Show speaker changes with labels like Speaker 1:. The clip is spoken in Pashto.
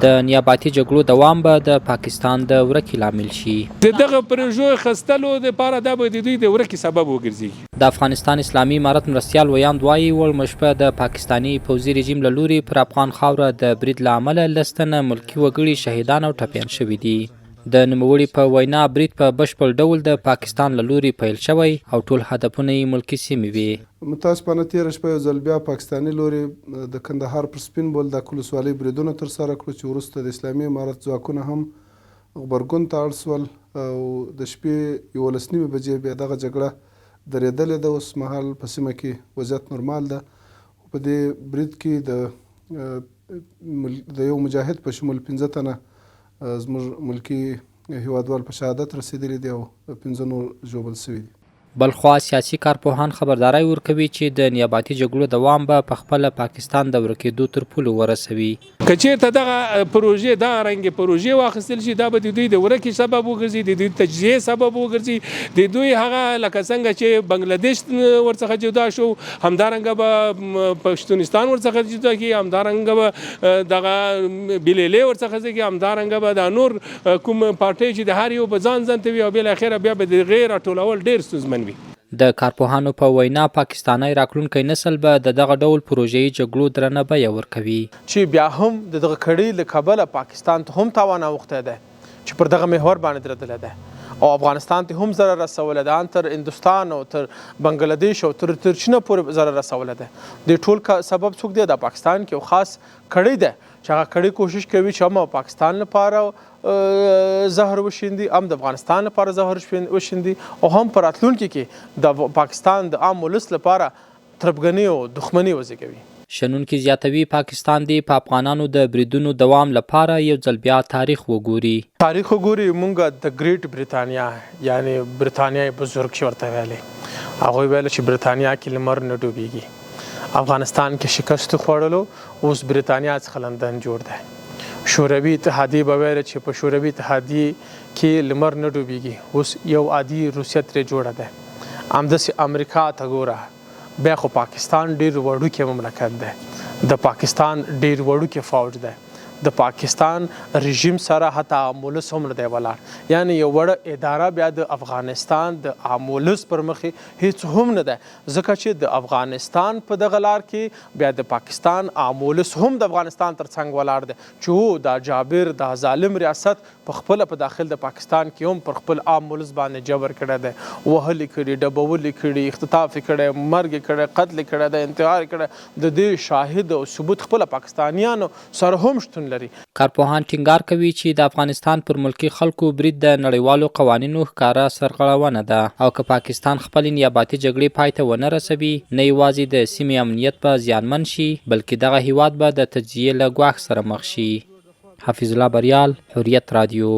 Speaker 1: د نیاباتي جګړو دوام به د پاکستان د ورکې لامل شي.
Speaker 2: دغه پروژو خستلو لپاره دا به د دوی د ورکې سبب وګرځي.
Speaker 1: د افغانستان اسلامي امارت مرستیال ویاند وایي وړمه شپه د پاکستاني پوځي رژیم له لوري پر افغان خاوره د برید له امله لس تنه ملکي وګړي شهیدان او ټپیان شوي دي. د نوموړي په وینا برید په بشپړ ډول د پاکستان له لوري پیل شوی او ټول هدفونه یې ملکي سیمې وي.
Speaker 3: متاسفانه تېره شپه یو ځل بیا پاکستاني لوري د کندهار پر سپین بولدک ولسوالۍ بریدونه ترسره کړو چې وروسته د اسلامي امارت ځواکونه هم غبرګون ته اړ شول او د شپې 11:30 بجې بیا دغه جګړه درېدلې ده. اوس مهال په سیمه کې وضعیت نورمال ده. په دې برید کې د یو مجاهد په شمول 15 تنه زموږ ملکی هیوادوال په شهادت رسیدلی دي او 15 نور ژوبل شوي دي.
Speaker 1: بلخوا سیاسي کارپوهان خبرداری ورکوي چې د نیاباتي جګړو دوام به په خپله پاکستان د ورکېدو تر پولو ورسوي.
Speaker 2: که چېرته دغه پروژې دغه رنګې پروژې واخیستل شي دا به د دوی د ورکې سبب وګرځي، د دوی تجزیې سبب وګرځي، د دوی هغه لکه څنګه چې بنګلادیش ورڅخه جدا شو همدارنګه به پښتونستان ورڅخه جدا کړي، همدارنګه به دغه بلیلې ورڅخه ځي، همدارنګه به دا نور کوم پارټۍ چې د هر یو په ځان ځان وي او بالاخره بیا به د غیر راټولول ډېر ستونزمن وي.
Speaker 1: د کارپوهانو په وینا پاکستانی راتلونکی نسل به د دغه ډول پروژې جګړو درنه بیه ورکوي
Speaker 4: چې بیا هم د دغه کړۍ له کبله پاکستان ته هم تاوان اوښتی دی چې پر دغه محور باندې درېدلی دی او افغانستان ته هم ضرر رسولی دی، ان تر هندوستان او تر بنګلادیش او تر چینه پورې ضرر رسولی دی. د ټول سبب څوک دی؟ د پاکستان کې یو خاص کړۍ دی چې هغه کړۍ کوشش کوي چې هم پاکستان لپاره زهر وشیندي، هم د افغانستان لپاره زهر وشیندي او هم په راتلونکي کې د پاکستان د عام ولس لپاره تربګني او دښمني وزېږوي.
Speaker 1: شنونکي زیاتوي پاکستان دی په افغانانو د بریدونو دوام لپاره یو ځل بیا تاریخ وګوري.
Speaker 4: تاریخ وګوري مونږ د ګریټ بریتانیا یعنی برتانیا بزرګ چې ورته ویلي، هغوی ویل چې برتانیا کې لمر نه ډوبېږي. افغانستان کې شکست خوړلو اوس برتانیا څخه لندن جوړ دی. شوروي اتحادیه به ویل چې په شوروي اتحادیه کې لمر نه ډوبېږي، اوس یو عادي روسیه ترې جوړه ده. همداسې امریکا ته ګوره، بیا خو پاکستان ډېر وړوکی مملکت دی، د پاکستان ډېر وړوکی فوج دی، د پاکستان رژیم سره حتی عامولس هم نه دی ولاړ، یعنی یو وړه اداره بیا د افغانستان د عامولس پر مخې هیڅ هم نه ده، ځکه چې د افغانستان په دغه لار کې بیا د پاکستان عامولس هم د افغانستان تر څنګ ولاړ دی چې دا جابر د ظالم ریاست په خپله په داخل د پاکستان کې هم پر خپل عامولس باندې جبر کړی دی، وهلې کړي، ډبولې کړي، اختطاف کړی، مرګ کړی، قتل کړی دی، انتحار کړی. د دې شاهد او ثبوت خپله پاکستانیانو سره هم شتون لري.
Speaker 1: کارپوهان ټینګار کوي چې د افغانستان پر ملکي خلکو برید د نړیوالو قوانینو ښکاره سرغړونه ده او که پاکستان خپلې نیاباتي جګړې پای ته ونه رسوي نه یوازې د سیمې امنیت به زیانمن شي بلکې دغه هیواد به د تجزیې له ګواښ سره مخ شي. حفیظ الله بریال، حریت رادیو.